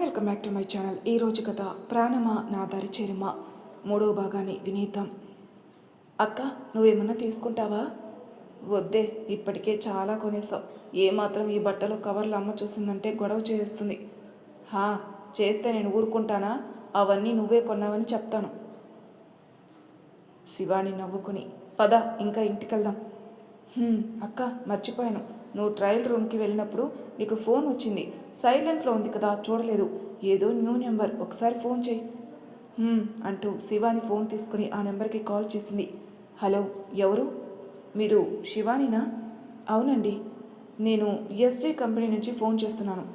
Welcome back to my channel. ఈరోజు కథ ప్రాణమా నా దారి చేరుమా మూడవ భాగాన్ని వినేద్దాం. అక్క, నువ్వేమన్నా తీసుకుంటావా? వద్దే, ఇప్పటికే చాలా కొనేసావు. ఏమాత్రం ఈ బట్టలు కవర్లు అమ్మ చూసిందంటే గొడవ చేస్తుంది. చేస్తే నేను ఊరుకుంటానా? అవన్నీ నువ్వే కొన్నావని చెప్తాను. శివాని నవ్వుకుని, పద ఇంకా ఇంటికెళ్దాం. అక్క, మర్చిపోయాను. నువ్వు ట్రయల్ రూమ్కి వెళ్ళినప్పుడు నీకు ఫోన్ వచ్చింది. సైలెంట్లో ఉంది కదా, చూడలేదు. ఏదో న్యూ నెంబర్, ఒకసారి ఫోన్ చేయి అంటూ శివాని ఫోన్ తీసుకుని ఆ నెంబర్కి కాల్ చేసింది. హలో, ఎవరు? మీరు శివానినా? అవునండి, నేను ఎస్జే కంపెనీ నుంచి ఫోన్ చేస్తున్నాను.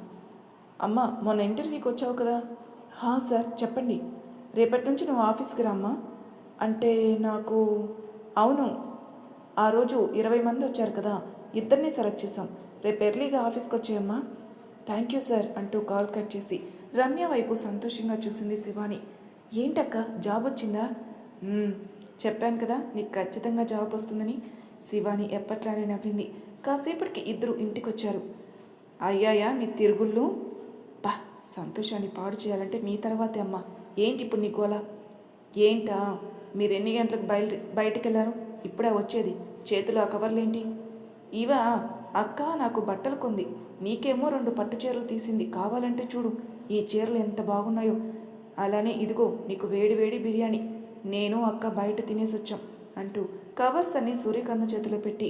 అమ్మ, మొన్న ఇంటర్వ్యూకి వచ్చావు కదా? సార్, చెప్పండి. రేపటి నుంచి నువ్వు ఆఫీస్కి రామ్మా. అంటే నాకు అవును, ఆ రోజు 20 మంది వచ్చారు కదా, ఇద్దరిని సెలెక్ట్ చేశాం. రేపు ఎర్లీగా ఆఫీస్కి వచ్చేయమ్మా. థ్యాంక్ యూ సార్ అంటూ కాల్ కట్ చేసి రమ్య వైపు సంతోషంగా చూసింది శివాని. ఏంటక్క, జాబ్ వచ్చిందా? చెప్పాను కదా నీకు ఖచ్చితంగా జాబ్ వస్తుందని. శివాని ఎప్పట్లానే నవ్వింది. కాసేపటికి ఇద్దరు ఇంటికొచ్చారు. అయ్యాయా మీ తిరుగుళ్ళు? సంతోషాన్ని పాడు చేయాలంటే నీ తర్వాతే అమ్మా. ఏంటి ఇప్పుడు నీ గోల? ఏంటా, మీరు ఎన్ని గంటలకు బయటికి వెళ్ళారు? ఇప్పుడే వచ్చేది. చేతిలో ఆ కవర్లేంటి? ఇవా అక్క, నాకు బట్టలు కొంది. నీకేమో 2 పట్టు చీరలు తీసింది. కావాలంటే చూడు, ఈ చీరలు ఎంత బాగున్నాయో. అలానే ఇదిగో నీకు వేడి వేడి బిర్యానీ. నేను అక్క బయట తినేసి వచ్చాం అంటూ కవర్స్ అన్ని సూర్యకాంత చేతిలో పెట్టి,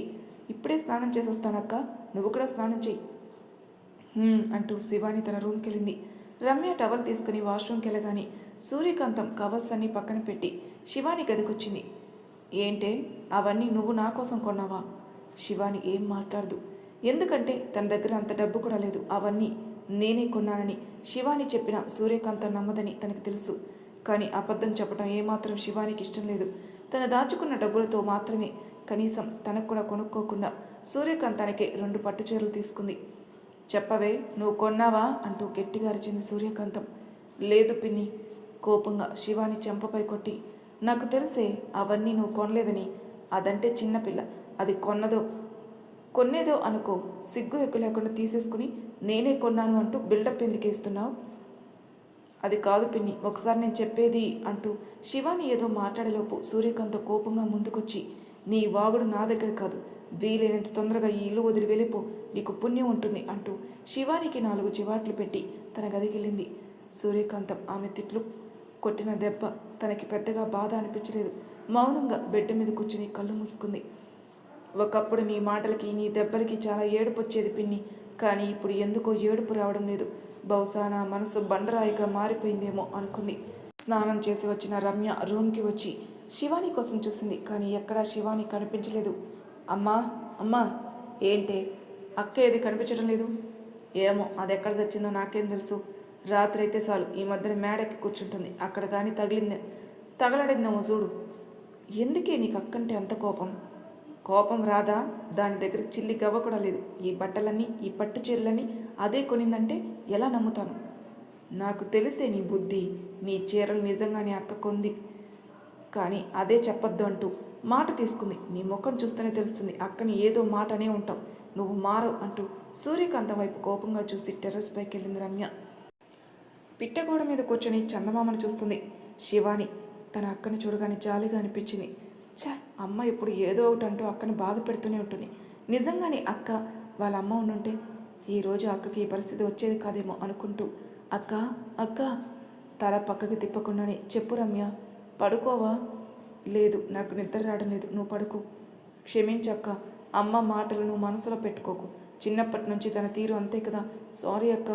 ఇప్పుడే స్నానం చేసి వస్తానక్క, నువ్వు కూడా స్నానం చెయ్యి అంటూ శివాని తన రూమ్కి వెళ్ళింది. రమ్య టవల్ తీసుకుని వాష్రూమ్కి వెళ్ళగానే సూర్యకాంతం కవర్స్ అన్ని పక్కన పెట్టి శివాని గదికొచ్చింది. ఏంటే, అవన్నీ నువ్వు నా కోసం కొన్నావా? శివాని ఏం మాట్లాడదు. ఎందుకంటే తన దగ్గర అంత డబ్బు కూడా లేదు. అవన్నీ నేనే కొన్నానని శివాని చెప్పిన సూర్యకాంతం నమ్మదని తనకు తెలుసు. కానీ అబద్ధం చెప్పడం ఏమాత్రం శివానికి ఇష్టం లేదు. తను దాచుకున్న డబ్బులతో మాత్రమే, కనీసం తనకు కూడా కొనుక్కోకుండా సూర్యకాంతానికే 2 పట్టు చీరలు తీసుకుంది. చెప్పవే, నువ్వు కొన్నావా అంటూ గట్టిగా అరిచింది సూర్యకాంతం. లేదు పిన్ని, కోపంగా శివాని చెంపపై కొట్టి, నాకు తెలిసే అవన్నీ నువ్వు కొనలేదని. అదంటే చిన్నపిల్ల, అది కొన్నేదో అనుకో. సిగ్గు ఎక్కువ లేకుండా తీసేసుకుని నేనే కొన్నాను అంటూ బిల్డప్ ఎందుకు ఇస్తున్నావు? అది కాదు పిన్ని, ఒకసారి నేను చెప్పేది అంటూ శివాని ఏదో మాట్లాడేలోపు సూర్యకాంత కోపంగా ముందుకొచ్చి, నీ వాగుడు నా దగ్గర కాదు. వీలైనంత తొందరగా ఈ ఇల్లు వదిలి వెళ్ళిపో, నీకు పుణ్యం ఉంటుంది అంటూ శివానికి 4 చివాట్లు పెట్టి తన గదికెళ్ళింది. సూర్యకాంతం ఆమె తిట్లు కొట్టిన దెబ్బ తనకి పెద్దగా బాధ అనిపించలేదు. మౌనంగా బెడ్ మీద కూర్చుని కళ్ళు మూసుకుంది. ఒకప్పుడు నీ మాటలకి, నీ దెబ్బలకి చాలా ఏడుపు వచ్చేది పిన్ని. కానీ ఇప్పుడు ఎందుకో ఏడుపు రావడం లేదు. బహుశా నా మనసు బండరాయిగా మారిపోయిందేమో అనుకుంది. స్నానం చేసి వచ్చిన రమ్య రూమ్కి వచ్చి శివాని కోసం చూసింది. కానీ ఎక్కడా శివాని కనిపించలేదు. అమ్మా ఏంటే, అక్క ఏది కనిపించడం లేదు? ఏమో, అది ఎక్కడ చచ్చిందో నాకేం తెలుసు. రాత్రి అయితే చాలు ఈ మధ్యన మేడెక్కి కూర్చుంటుంది. అక్కడ కానీ తగలడిందేమో చూడు. ఎందుకే నీకు అక్కంటే అంత కోపం రాదా? దాని దగ్గర చిల్లి గవ్వ కూడా లేదు. ఈ బట్టలన్నీ, ఈ పట్టు చీరలన్నీ అదే కొనిందంటే ఎలా నమ్ముతాను? నాకు తెలిసే నీ బుద్ధి. నీ చీరలు నిజంగానే అక్క కొంది, కానీ అదే చెప్పొద్దు అంటూ మాట తీసుకుంది. నీ ముఖం చూస్తేనే తెలుస్తుంది, అక్కని ఏదో మాట అనే ఉంటావు. నువ్వు మారవు అంటూ సూర్యకాంతం వైపు కోపంగా చూసి టెర్రస్ పైకి వెళ్ళింది రమ్య. పిట్టగోడ మీద కూర్చొని చందమామను చూస్తుంది శివాని. తన అక్కను చూడగానే జాలిగా అనిపించింది. అమ్మ ఎప్పుడు ఏదో ఒకటి అంటూ అక్కని బాధ పెడుతూనే ఉంటుంది. నిజంగానే అక్క వాళ్ళ అమ్మ ఉండుంటే ఈరోజు అక్కకి ఈ పరిస్థితి వచ్చేది కాదేమో అనుకుంటూ, అక్క తల పక్కకి తిప్పకుండానే, చెప్పు రమ్య, పడుకోవా? లేదు, నాకు నిద్ర రావడం లేదు, నువ్వు పడుకో. క్షమించక్క, అమ్మ మాటలు నువ్వు మనసులో పెట్టుకోకు. చిన్నప్పటి నుంచి తన తీరు అంతే కదా. సారీ అక్క.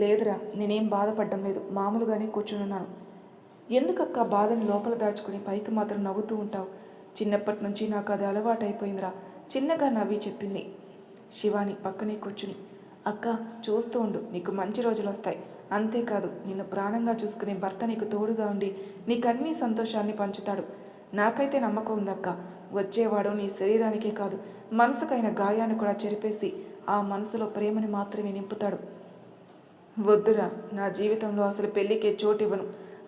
లేదురా, నేనేం బాధపడ్డం లేదు, మామూలుగానే కూర్చున్నాను. ఎందుకక్క బాధని లోపల దాచుకుని పైకి మాత్రం నవ్వుతూ ఉంటావు? చిన్నప్పటి నుంచి నాకు అది అలవాటైపోయిందిరా, చిన్నగా నవ్వి చెప్పింది శివాని పక్కనే కూర్చుని. అక్క, చూస్తూ ఉండు, నీకు మంచి రోజులు వస్తాయి. అంతేకాదు, నిన్ను ప్రాణంగా చూసుకునే భర్త నీకు తోడుగా ఉండి నీకు అన్ని సంతోషాన్ని పంచుతాడు. నాకైతే నమ్మకం ఉందక్క. వచ్చేవాడు నీ శరీరానికే కాదు, మనసుకైన గాయాన్ని కూడా చెరిపేసి ఆ మనసులో ప్రేమని మాత్రమే నింపుతాడు. వద్దురా, నా జీవితంలో అసలు పెళ్ళికే చోటు ఇవ్వను.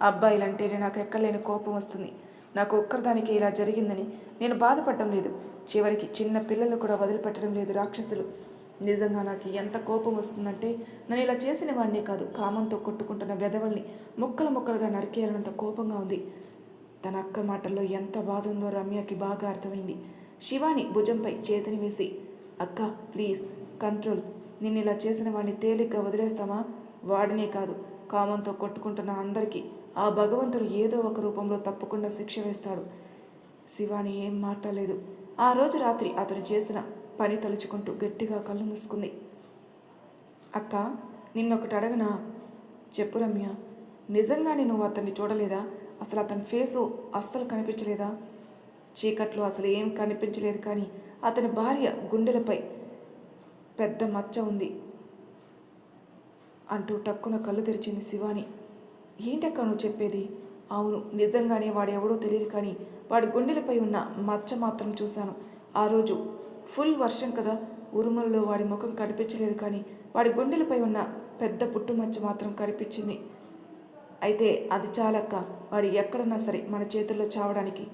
అబ్బాయిలంటేనే నాకు ఎక్కలేని కోపం వస్తుంది. నాకు ఒక్కరిదానికి ఇలా జరిగిందని నేను బాధపడటం లేదు. చివరికి చిన్న పిల్లలు కూడా వదిలిపెట్టడం లేదు రాక్షసులు. నిజంగా నాకు ఎంత కోపం వస్తుందంటే నన్ను ఇలా చేసిన వాడినే కాదు, కామంతో కొట్టుకుంటున్న వెధవల్ని ముక్కలు ముక్కలుగా నరికేయాలన్నంత కోపంగా ఉంది. తన అక్క మాటల్లో ఎంత బాధ ఉందో రమ్యకి బాగా అర్థమైంది. శివాని భుజంపై చేతిని వేసి, అక్క ప్లీజ్ కంట్రోల్, నిన్ను ఇలా చేసిన వాడిని తేలిగ్గా వదిలేస్తామా? వాడినే కాదు, కామంతో కొట్టుకుంటున్న అందరికీ ఆ భగవంతుడు ఏదో ఒక రూపంలో తప్పకుండా శిక్ష వేస్తాడు. శివాని ఏం మాట్లాడలేదు. ఆ రోజు రాత్రి అతను చేసిన పని తలుచుకుంటూ గట్టిగా కళ్ళు మూసుకుంది. అక్క, నిన్నొకటి అడగనా? చెప్పు రమ్య. నిజంగానే నువ్వు అతన్ని చూడలేదా? అసలు అతని ఫేసు అస్సలు కనిపించలేదా? చీకట్లో అసలు ఏం కనిపించలేదు, కానీ అతని భార్య గుండెలపై పెద్ద మచ్చ ఉంది అంటూ టక్కున కళ్ళు తెరిచింది శివాని. ఏంటక్క నువ్వు చెప్పేది? అవును, నిజంగానే వాడెవడో తెలియదు, కానీ వాడి గుండెలపై ఉన్న మచ్చ మాత్రం చూశాను. ఆ రోజు ఫుల్ వర్షం కదా, ఉరుములలో వాడి ముఖం కనిపించలేదు, కానీ వాడి గుండెలపై ఉన్న పెద్ద పుట్టుమచ్చ మాత్రం కనిపించింది. అయితే అది చాలక్క, వాడు ఎక్కడున్నా సరే మన చేతుల్లో చావడానికి.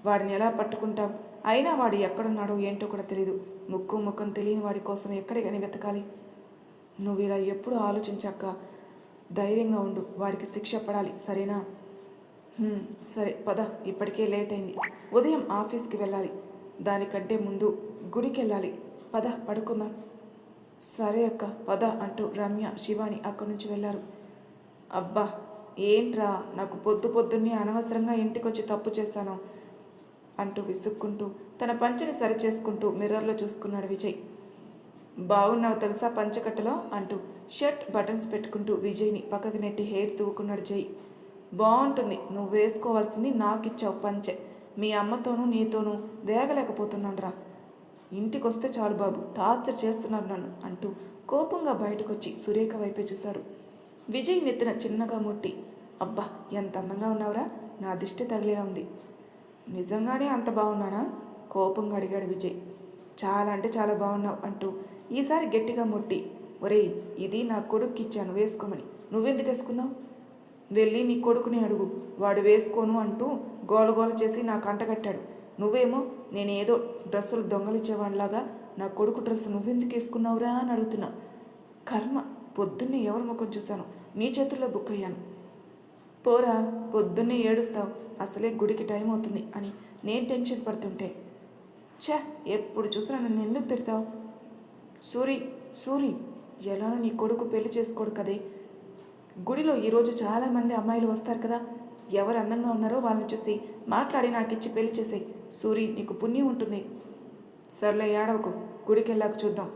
వాడిని ఎలా పట్టుకుంటాం? అయినా వాడు ఎక్కడున్నాడో ఏంటో కూడా తెలీదు. ముక్కు ముఖం తెలియని వాడి కోసం ఎక్కడికని వెతకాలి? నువ్వు ఇలా ఎప్పుడు ఆలోచించాక ధైర్యంగా ఉండు, వాడికి శిక్ష పడాలి, సరేనా? సరే పద, ఇప్పటికే లేట్ అయింది. ఉదయం ఆఫీస్కి వెళ్ళాలి, దానికంటే ముందు గుడికి వెళ్ళాలి. పద పడుకుందాం. సరే అక్క పద అంటూ రమ్య శివాని అక్కడి నుంచి వెళ్ళారు. అబ్బా ఏంట్రా, నాకు పొద్దున్నే అనవసరంగా ఇంటికొచ్చి తప్పు చేశాను అంటూ విసుక్కుంటూ తన పంచెని సరిచేసుకుంటూ మిర్రర్లో చూసుకున్నాడు విజయ్. బాగున్నావు తెలుసా పంచకట్టలో అంటూ షర్ట్ బటన్స్ పెట్టుకుంటూ విజయ్ని పక్కకి నెట్టి హెయిర్ తూవుకున్నాడు జై. బాగుంటుంది, నువ్వు వేసుకోవాల్సింది నాకు ఇచ్చావు పంచె. మీ అమ్మతోనూ నీతోనూ వేగలేకపోతున్నాను రా. ఇంటికి వస్తే చాలు బాబు, టార్చర్ చేస్తున్నారు నన్ను అంటూ కోపంగా బయటకొచ్చి సురేఖ వైపే చూశాడు. విజయ్ నెత్తిన చిన్నగా ముట్టి, అబ్బా ఎంత అందంగా ఉన్నావురా, నా దిష్టి తగిలేలా ఉంది. నిజంగానే అంత బాగున్నానా? కోపంగా అడిగాడు విజయ్. చాలా అంటే చాలా బాగున్నావు అంటూ ఈసారి గట్టిగా ముట్టి, ఒరేయ్ ఇది నా కొడుక్కి ఇచ్చాను వేసుకోమని, నువ్వెందుకు వేసుకున్నావు? వెళ్ళి నీ కొడుకుని అడుగు, వాడు వేసుకోను అంటూ గోలగోల చేసి నాకు అంటగట్టాడు. నువ్వేమో నేను ఏదో డ్రెస్సులు దొంగలిచ్చేవాడిలాగా నా కొడుకు డ్రెస్సు నువ్వెందుకు వేసుకున్నావురా అని అడుగుతున్నా. కర్మ, పొద్దున్నే ఎవరి ముఖం చూశాను, నీ చేతుల్లో బుక్ అయ్యాను. పోరా, పొద్దున్నే ఏడుస్తావు, అసలే గుడికి టైం అవుతుంది అని నేను టెన్షన్ పడుతుంటే ఛా, ఎప్పుడు చూసినా నన్ను ఎందుకు తిడతావు? సూరి ఎలానో నీ కొడుకు పెళ్లి చేసుకోడు కదే. గుడిలో ఈరోజు చాలామంది అమ్మాయిలు వస్తారు కదా, ఎవరు అందంగా ఉన్నారో వాళ్ళని చూసి మాట్లాడి నాకు ఇచ్చి పెళ్లి చేసేయి. సూరి, నీకు పుణ్యం ఉంటుంది. సర్లే ఏడవకు, గుడికి వెళ్ళాక చూద్దాం.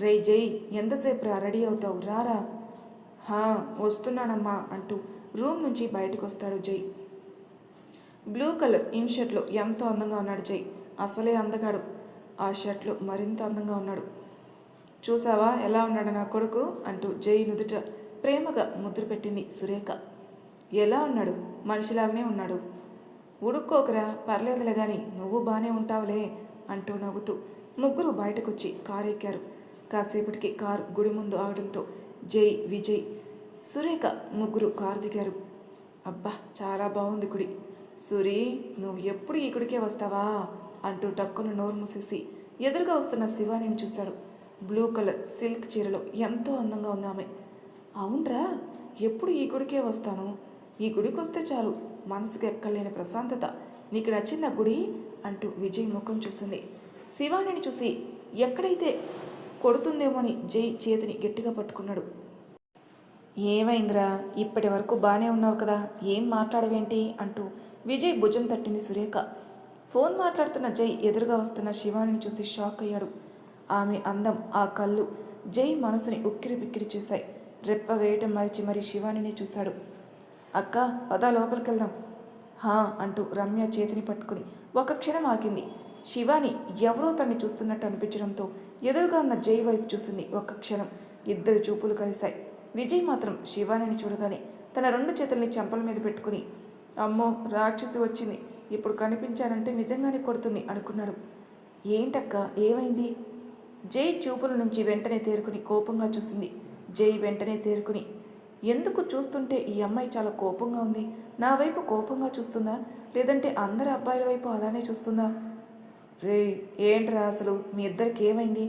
రే జై, ఎంతసేపు రా, రెడీ అవుతావు, రారా. వస్తున్నానమ్మా అంటూ రూమ్ నుంచి బయటకు వస్తాడు జై. బ్లూ కలర్ ఇన్ షర్ట్లో ఎంతో అందంగా ఉన్నాడు జై. అసలే అందగాడు, ఆ షర్ట్లో మరింత అందంగా ఉన్నాడు. చూసావా ఎలా ఉన్నాడు నా కొడుకు అంటూ జై నుదుట ప్రేమగా ముద్ర పెట్టింది సురేఖ. ఎలా ఉన్నాడు? మనిషిలాగానే ఉన్నాడు. ఉడుక్కోకరా, పర్లేదులే కానీ నువ్వు బాగానే ఉంటావులే అంటూ నవ్వుతూ ముగ్గురు బయటకొచ్చి కారు ఎక్కారు. కాసేపటికి కారు గుడి ముందు ఆగడంతో జై, విజయ్, సురేఖ ముగ్గురు కారు దిగారు. అబ్బా చాలా బాగుంది గుడి. సూరి, నువ్వు ఎప్పుడు ఈ గుడికే వస్తావా అంటూ టక్కున నోరు మూసేసి ఎదురుగా వస్తున్న శివానిని చూశాడు. బ్లూ కలర్ సిల్క్ చీరలో ఎంతో అందంగా ఉంది ఆమె. అవునరా, ఎప్పుడు ఈ గుడికే వస్తాను, ఈ గుడికి వస్తే చాలు, మనసుకు ఎక్కలేని ప్రశాంతత. నీకు నచ్చిందా గుడి అంటూ విజయ్ ముఖం చూసింది. శివానిని చూసి ఎక్కడైతే కొడుతుందేమోని జై చేతిని గట్టిగా పట్టుకున్నాడు. ఏమైందిరా, ఇప్పటి వరకు బాగానే ఉన్నావు కదా, ఏం మాట్లాడవేంటి అంటూ విజయ్ భుజం తట్టింది సురేఖ. ఫోన్ మాట్లాడుతున్న జై ఎదురుగా వస్తున్న శివానిని చూసి షాక్ అయ్యాడు. ఆమె అందం, ఆ కళ్ళు జై మనసుని ఉక్కిరి బిక్కిరి చేశాయి. రెప్ప వేయటం మరిచి మరీ శివానిని చూశాడు. అక్క పద లోపలికి వెళ్దాం. అంటూ రమ్య చేతిని పట్టుకుని ఒక క్షణం ఆగింది. శివాని ఎవరో తన్ని చూస్తున్నట్టు అనిపించడంతో ఎదురుగా ఉన్న జై వైపు చూసింది. ఒక్క క్షణం ఇద్దరు చూపులు కలిశాయి. విజయ్ మాత్రం శివానిని చూడగానే తన రెండు చేతుల్ని చెంపల మీద పెట్టుకుని, అమ్మో రాక్షసి వచ్చింది, ఇప్పుడు కనిపించానంటే నిజంగానే కొడుతుంది అనుకున్నాడు. ఏంటక్క ఏమైంది? జై చూపుల నుంచి వెంటనే తేరుకుని కోపంగా చూసింది. జై వెంటనే తేరుకుని, ఎందుకు చూస్తుంటే ఈ అమ్మాయి చాలా కోపంగా ఉంది, నా వైపు కోపంగా చూస్తుందా, లేదంటే అందరి అబ్బాయిల వైపు అలానే చూస్తుందా? రే ఏంట్రా అసలు మీ ఇద్దరికి ఏమైంది?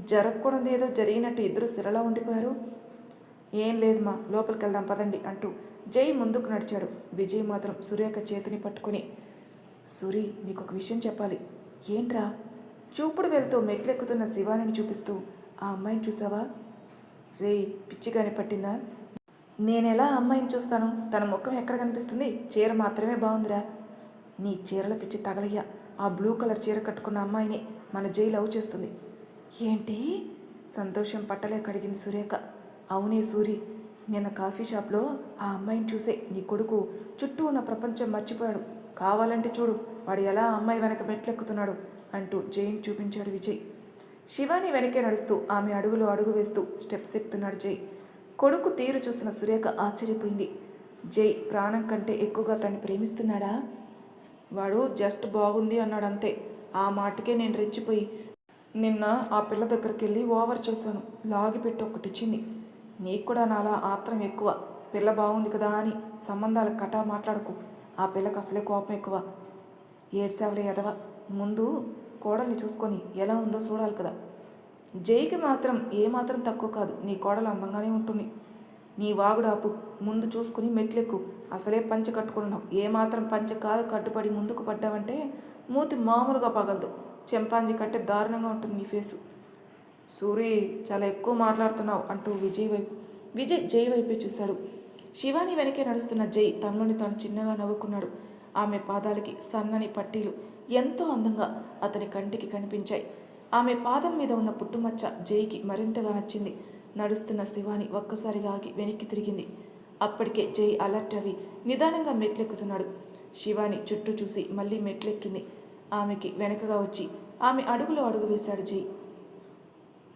జరగకూడదు ఏదో జరిగినట్టు ఇద్దరు సిరలా ఉండిపోయారు. ఏం లేదు మా, లోపలికి వెళ్దాం పదండి అంటూ జై ముందుకు నడిచాడు. విజయ్ మాత్రం సురేఖ చేతిని పట్టుకుని, సూరి నీకొక విషయం చెప్పాలి. ఏంట్రా? చూపుడు వెళ్తూ మెట్లెక్కుతున్న శివానిని చూపిస్తూ, ఆ అమ్మాయిని చూసావా? రే పిచ్చిగాని పట్టిందా? నేనెలా అమ్మాయిని చూస్తాను? తన ముఖం ఎక్కడ కనిపిస్తుంది? చీర మాత్రమే బాగుందిరా. నీ చీరల పిచ్చి తగలయ్యా. ఆ బ్లూ కలర్ చీర కట్టుకున్న అమ్మాయిని మన జై లవ్ చేస్తుంది. ఏంటి? సంతోషం పట్టలేక అడిగింది సురేఖ. అవునే సూరి, నిన్న కాఫీ షాప్లో ఆ అమ్మాయిని చూసే నీ కొడుకు చుట్టూ ఉన్న ప్రపంచం మర్చిపోయాడు. కావాలంటే చూడు వాడు ఎలా అమ్మాయి వెనక మెట్లెక్కుతున్నాడు అంటూ జైని చూపించాడు విజయ్. శివాని వెనకే నడుస్తూ ఆమె అడుగులో అడుగు వేస్తూ స్టెప్స్ ఎక్కుతున్నాడు జై. కొడుకు తీరు చూసిన సురేఖ ఆశ్చర్యపోయింది. జై ప్రాణం కంటే ఎక్కువగా తన్ని ప్రేమిస్తున్నాడా? వాడు జస్ట్ బాగుంది అన్నాడంతే. ఆ మాటకే నేను రెచ్చిపోయి నిన్న ఆ పిల్ల దగ్గరికి వెళ్ళి ఓవర్ చేశాను. లాగిపెట్టి ఒకటిచ్చింది. నీకు కూడా నాలా ఆత్రం ఎక్కువ. పిల్ల బాగుంది కదా అని సంబంధాల కటా మాట్లాడకు. ఆ పిల్లకి అసలే కోపం ఎక్కువ. ఏడ్సావులే ఎదవ. ముందు కోడల్ని చూసుకొని ఎలా ఉందో చూడాలి కదా. జైకి మాత్రం ఏమాత్రం తక్కువ కాదు. నీ కోడలు అందంగానే ఉంటుంది. నీ వాగుడాపు, ముందు చూసుకుని మెట్లెక్కు. అసలే పంచె కట్టుకున్నావు. ఏమాత్రం పంచె కాలు కట్టుబడి ముందుకు పడ్డావంటే మూతి మామూలుగా పగలదు. చెంపాంజీ కంటే దారుణంగా ఉంటుంది నీ ఫేసు. సూరి చాలా ఎక్కువ మాట్లాడుతున్నావు అంటూ విజయ్ జై వైపే చూశాడు. శివాని వెనకే నడుస్తున్న జై తనలోని తాను చిన్నగా నవ్వుకున్నాడు. ఆమె పాదాలకి సన్నని పట్టీలు ఎంతో అందంగా అతని కంటికి కనిపించాయి. ఆమె పాదం మీద ఉన్న పుట్టుమచ్చ జైకి మరింతగా నచ్చింది. నడుస్తున్న శివాని ఒక్కసారిగా ఆగి వెనక్కి తిరిగింది. అప్పటికే జై అలర్ట్ అవి నిదానంగా మెట్లెక్కుతున్నాడు. శివాని చుట్టూ చూసి మళ్ళీ మెట్లెక్కింది. ఆమెకి వెనకగా వచ్చి ఆమె అడుగులో అడుగు వేశాడు జై.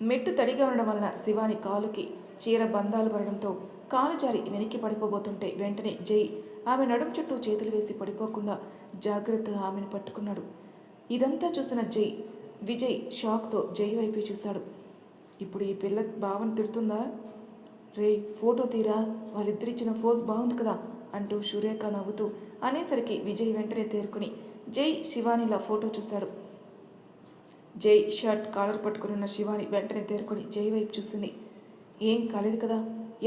మెట్టు తడిగా ఉండడం వలన శివాని కాలుకి చీర బంధాలు పడడంతో కాలు జారి వెనక్కి పడిపోబోతుంటే వెంటనే జై ఆమె నడుం చుట్టూ చేతులు వేసి పడిపోకుండా జాగ్రత్తగా ఆమెను పట్టుకున్నాడు. ఇదంతా చూసిన విజయ్ షాక్తో జై వైపు చూశాడు. ఇప్పుడు ఈ పిల్ల భావన తిడుతుందా? రే ఫోటో తీరా, వాళ్ళిద్దరిచ్చిన ఫోజ్ బాగుంది కదా అంటూ సురేఖ నవ్వుతూ అనేసరికి విజయ్ వెంటనే తేరుకుని జై శివానిలా ఫోటో చూశాడు. జై షర్ట్ కాలర్ పట్టుకుని ఉన్న శివాని వెంటనే తేరుకొని జై వైపు చూసింది. ఏం కాలేదు కదా?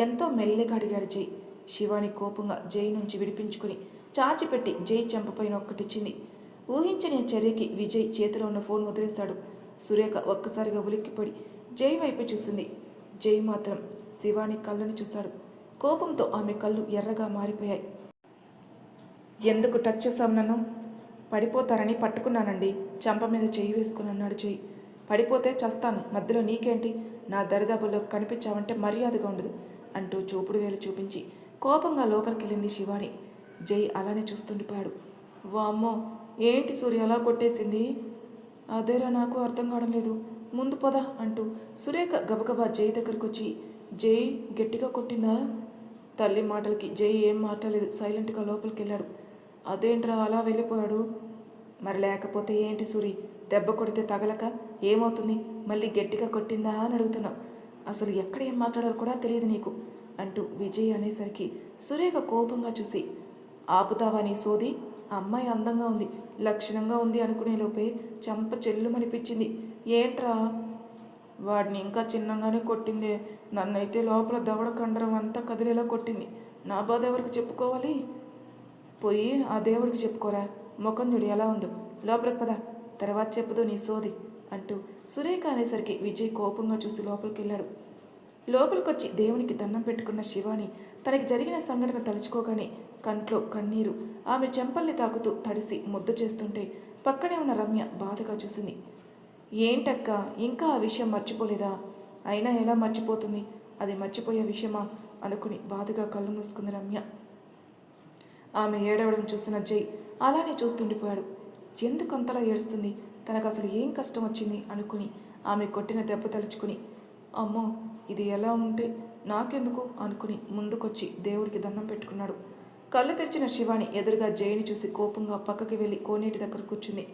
ఎంతో మెల్లగా అడిగాడు జై. శివాని కోపంగా జై నుంచి విడిపించుకుని చాచిపెట్టి జై చెంపపైన ఒక్కటిచ్చింది. ఊహించని చర్యకి విజయ్ చేతిలో ఉన్న ఫోన్ వదిలేశాడు. సురేఖ ఒక్కసారిగా ఉలిక్కిపడి జై వైపు చూసింది. జై మాత్రం శివాని కళ్ళని చూశాడు. కోపంతో ఆమె కళ్ళు ఎర్రగా మారిపోయాయి. ఎందుకు టచ్ చేశావు నన్ను? పడిపోతారని పట్టుకున్నానండి. చంప మీద చేయి వేసుకుని అన్నాడు జై. పడిపోతే చస్తాను, మధ్యలో నీకేంటి? నా దరిదాపుల్లో కనిపించావంటే మర్యాదగా ఉండదు అంటూ చూపుడు వేలు చూపించి కోపంగా లోపలికెళ్ళింది శివాని. జై అలానే చూస్తుండిపోయాడు. వామ్మో, ఏంటి సూర్య అలా కొట్టేసింది? అదేరా నాకు అర్థం కావడం లేదు. ముందు పద అంటూ సురేఖ గబగబా జై దగ్గరకు వచ్చి, జై గట్టిగా కొట్టిందా? తల్లి మాటలకి జై ఏం మాట్లాడలేదు. సైలెంట్గా లోపలికి వెళ్ళాడు. అదేంట్రా అలా వెళ్ళిపోయాడు? మరి లేకపోతే ఏంటి సూరి, దెబ్బ కొడితే తగలక ఏమవుతుంది? మళ్ళీ గట్టిగా కొట్టిందా అని అడుగుతున్నావు. అసలు ఎక్కడ ఏం మాట్లాడాలో కూడా తెలియదు నీకు అంటూ విజయ్ అనేసరికి సురేఖ కోపంగా చూసి, ఆపుతావా నీ సోది? అమ్మాయి అందంగా ఉంది, లక్షణంగా ఉంది అనుకునే లోపే చంప చెల్లుమనిపించింది. ఏంట్రా? వాడిని ఇంకా చిన్నగానే కొట్టిందే. నన్నైతే లోపల దవడ కండరం అంతా కదిలేలా కొట్టింది. నా బాధ ఎవరికి చెప్పుకోవాలి? పోయి ఆ దేవుడికి చెప్పుకోరా. ముఖం చూడు ఎలా ఉందో. లోపలికి పద, తర్వాత చెప్పుదు నీ సోది అంటూ సురేఖ అనేసరికి విజయ్ కోపంగా చూసి లోపలికి వెళ్ళాడు. లోపలికొచ్చి దేవునికి దండం పెట్టుకున్న శివాని తనకి జరిగిన సంఘటన తలుచుకోగానే కంట్లో కన్నీరు ఆమె చెంపల్ని తాకుతూ తడిసి ముద్ద చేస్తుంటే పక్కనే ఉన్న రమ్య బాధగా చూసింది. ఏంటక్క, ఇంకా ఆ విషయం మర్చిపోలేదా? అయినా ఎలా మర్చిపోతుంది? అది మర్చిపోయే విషయమా అనుకుని బాధగా కళ్ళు మూసుకుంది రమ్య. ఆమె ఏడవడం చూసిన జై అలానే చూస్తుండిపోయాడు. ఎందుకు అంతలా ఏడుస్తుంది? తనకు అసలు ఏం కష్టం వచ్చింది అనుకుని ఆమె కొట్టిన దెబ్బ తలుచుకుని, అమ్మో ఇది ఎలా ఉంటే నాకెందుకు అనుకుని ముందుకొచ్చి దేవుడికి దండం పెట్టుకున్నాడు. కళ్ళు తెరిచిన శివాని ఎదురుగా జైని చూసి కోపంగా పక్కకి వెళ్ళి కోనేటి దగ్గర కూర్చుంది.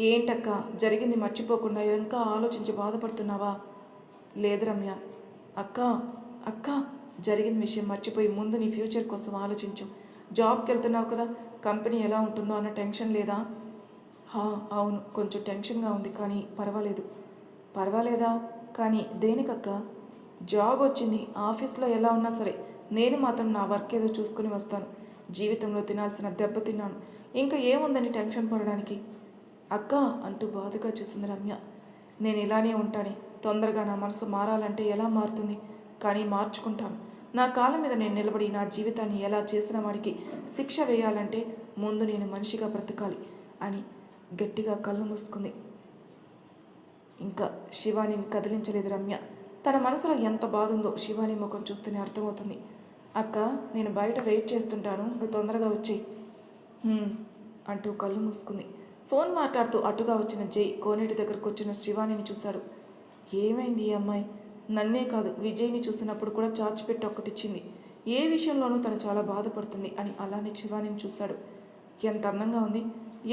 ఏంటక్క, జరిగింది మర్చిపోకుండా ఇంకా ఆలోచించి బాధపడుతున్నావా? లేదు రమ్య. అక్క అక్క జరిగిన విషయం మర్చిపోయి ముందు నీ ఫ్యూచర్ కోసం ఆలోచించు. జాబ్కి వెళ్తున్నావు కదా, కంపెనీ ఎలా ఉంటుందో అన్న టెన్షన్ లేదా? అవును, కొంచెం టెన్షన్గా ఉంది, కానీ పర్వాలేదు. పర్వాలేదా? కానీ దేనికక్క? జాబ్ వచ్చింది, ఆఫీస్లో ఎలా ఉన్నా సరే నేను మాత్రం నా వర్క్ ఏదో చూసుకుని వస్తాను. జీవితంలో తినాల్సిన దెబ్బ తిన్నాను, ఇంకా ఏముందని టెన్షన్ పడడానికి? అక్క అంటూ బాధగా చూసింది రమ్య. నేను ఇలానే ఉంటాను. తొందరగా నా మనసు మారాలంటే ఎలా మారుతుంది? కానీ మార్చుకుంటాను. నా కాళ్ళ మీద నేను నిలబడి నా జీవితాన్ని ఎలా చేసిన వాడికి శిక్ష వేయాలంటే ముందు నేను మనిషిగా బ్రతకాలి అని గట్టిగా కళ్ళు మూసుకుంది. ఇంకా శివానిని కదిలించలేదు రమ్య. తన మనసులో ఎంత బాధ ఉందో శివాని ముఖం చూస్తేనే అర్థమవుతుంది. అక్క, నేను బయట వెయిట్ చేస్తుంటాను, నువ్వు తొందరగా వచ్చి అంటూ కళ్ళు మూసుకుంది. ఫోన్ మాట్లాడుతూ అటుగా వచ్చిన జై కోనేటి దగ్గరకు వచ్చిన శివానిని చూశాడు. ఏమైంది ఈ అమ్మాయి? నన్నే కాదు విజయ్ని చూసినప్పుడు కూడా చాచిపెట్టి ఒక్కటిచ్చింది. ఏ విషయంలోనూ తను చాలా బాధపడుతుంది అని అలానే శివానిని చూశాడు. ఎంత అందంగా ఉంది!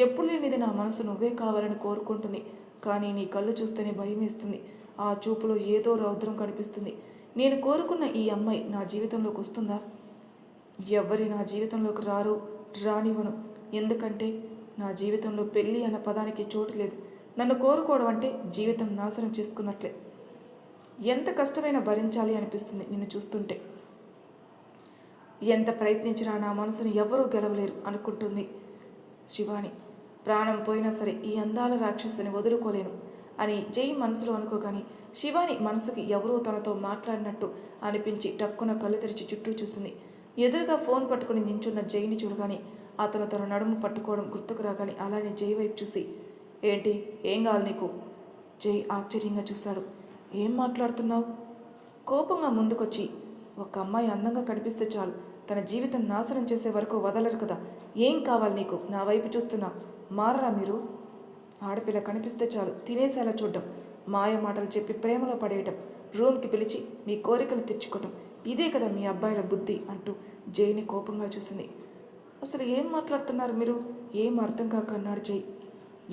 ఎప్పుడు లేనిది నా మనసు నువ్వే కావాలని కోరుకుంటుంది. కానీ నీ కళ్ళు చూస్తేనే భయం వేస్తుంది. ఆ చూపులో ఏదో రౌద్రం కనిపిస్తుంది. నేను కోరుకున్న ఈ అమ్మాయి నా జీవితంలోకి వస్తుందా? ఎవ్వరి నా జీవితంలోకి రానివ్వను. ఎందుకంటే నా జీవితంలో పెళ్ళి అన్న పదానికి చోటు లేదు. నన్ను కోరుకోవడం అంటే జీవితం నాశనం చేసుకున్నట్లే. ఎంత కష్టమైనా భరించాలి అనిపిస్తుంది నిన్ను చూస్తుంటే. ఎంత ప్రయత్నించినా నా మనసును ఎవరూ గెలవలేరు అనుకుంటుంది శివాని. ప్రాణం పోయినా సరే ఈ అందాల రాక్షసుని వదులుకోలేను అని జై మనసులో అనుకోగాని శివాని మనసుకి ఎవరో తనతో మాట్లాడినట్టు అనిపించి టక్కున కళ్ళు తెరిచి చుట్టూ చూసింది. ఎదురుగా ఫోన్ పట్టుకుని నించున్న జైని చూడగాని అతను తన నడుము పట్టుకోవడం గుర్తుకు రాగాని అలానే జై వైపు చూసి, ఏంటి, ఏం కావాలి నీకు? జై ఆశ్చర్యంగా చూశాడు. ఏం మాట్లాడుతున్నావు? కోపంగా ముందుకొచ్చి, ఒక అమ్మాయి అందంగా కనిపిస్తే చాలు తన జీవితం నాశనం చేసే వరకు వదలరు కదా. ఏం కావాలి నీకు? నా వైపు చూస్తున్నా, మారరా మీరు? ఆడపిల్ల కనిపిస్తే చాలు తినేసేలా చూడడం, మాయ మాటలు చెప్పి ప్రేమలో పడేయటం, రూమ్కి పిలిచి మీ కోరికలు తెచ్చుకోవటం, ఇదే కదా మీ అబ్బాయిల బుద్ధి అంటూ జైని కోపంగా చూసింది. అసలు ఏం మాట్లాడుతున్నారు మీరు? ఏం అర్థం కాక అన్నాడు జై.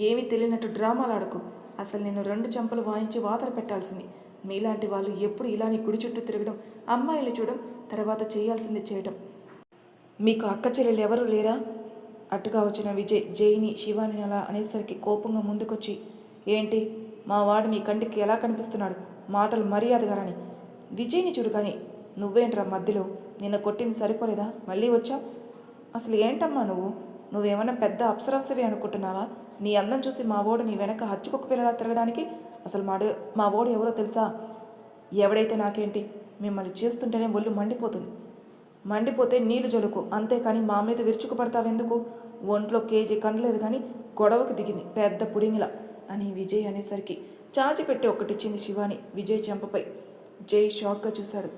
ఏమీ తెలియనట్టు డ్రామాలు ఆడకు. అసలు నేను 2 చెంపలు వాయించి వాతలు పెట్టాల్సింది. మీలాంటి వాళ్ళు ఎప్పుడు ఇలానే గుడి చుట్టూ తిరగడం, అమ్మాయిలు చూడడం, తర్వాత చేయాల్సింది చేయడం. మీకు అక్క చెల్లెలు ఎవరూ లేరా? అటుగా వచ్చిన విజయ్ జైని శివాని అలా అనేసరికి కోపంగా ముందుకొచ్చి, ఏంటి, మా వాడు నీ కంటికి ఎలా కనిపిస్తున్నాడు? మాటలు మర్యాదగా రాని. విజయ్ని చూడగానే, నువ్వేంట్రా మధ్యలో? నిన్న కొట్టింది సరిపోలేదా? మళ్ళీ వచ్చా? అసలు ఏంటమ్మా నువ్వేమన్నా పెద్ద అప్సరవసవి అనుకుంటున్నావా? నీ అందం చూసి మా ఓడు నీ వెనక హచ్చుకొక్క పిల్లలా తిరగడానికి? అసలు మా ఓడు ఎవరో తెలుసా? ఎవడైతే నాకేంటి? మిమ్మల్ని చేస్తుంటేనే ఒళ్ళు మండిపోతే నీళ్లు జలుకు, అంతేకాని మా మీద విరుచుకుపడతావెందుకు? ఒంట్లో కేజీ కండలేదు కానీ గొడవకు దిగింది పెద్ద పుడింగిలా అని విజయ్ అనేసరికి చాచిపెట్టి ఒక్కటిచ్చింది శివాని విజయ్ చెంపపై. జై షాక్గా చూశాడు.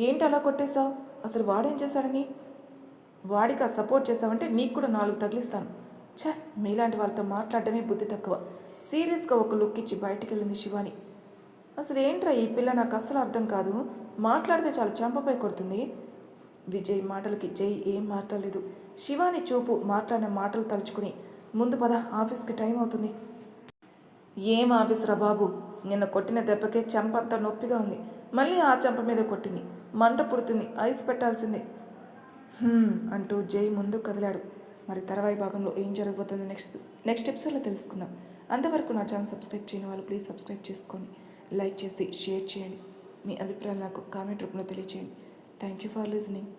ఏంటి అలా కొట్టేశావు? అసలు వాడేం చేశాడని? వాడికి ఆ సపోర్ట్ చేసావంటే నీకు కూడా 4 తగిలిస్తాను. మీలాంటి వాళ్ళతో మాట్లాడడమే బుద్ధి తక్కువ. సీరియస్గా ఒక లుక్ ఇచ్చి బయటికి వెళ్ళింది శివాని. అసలు ఏంట్రా ఈ పిల్ల, నాకు అస్సలు అర్థం కాదు. మాట్లాడితే చాలా చెంపపై కొడుతుంది. విజయ్ మాటలకి జై ఏం మాట్లాడలేదు. శివాని చూపు, మాట్లాడిన మాటలు తలుచుకుని, ముందు పద, ఆఫీస్కి టైం అవుతుంది. ఏం ఆఫీసురా బాబు? నిన్న కొట్టిన దెబ్బకే చెంపంతా నొప్పిగా ఉంది. మళ్ళీ ఆ చెంప మీద కొట్టింది. మంట పుడుతుంది. ఐస్ పెట్టాల్సిందే అంటూ జై ముందు కదిలాడు. మరి తర్వాయి భాగంలో ఏం జరగబోతుందో నెక్స్ట్ ఎపిసోడ్లో తెలుసుకుందాం. అంతవరకు నా ఛానల్ సబ్స్క్రైబ్ చేయని వాళ్ళు ప్లీజ్ సబ్స్క్రైబ్ చేసుకొని లైక్ చేసి షేర్ చేయండి. మీ అభిప్రాయాలు నాకు కామెంట్ రూపంలో తెలియచేయండి. Thank you for listening.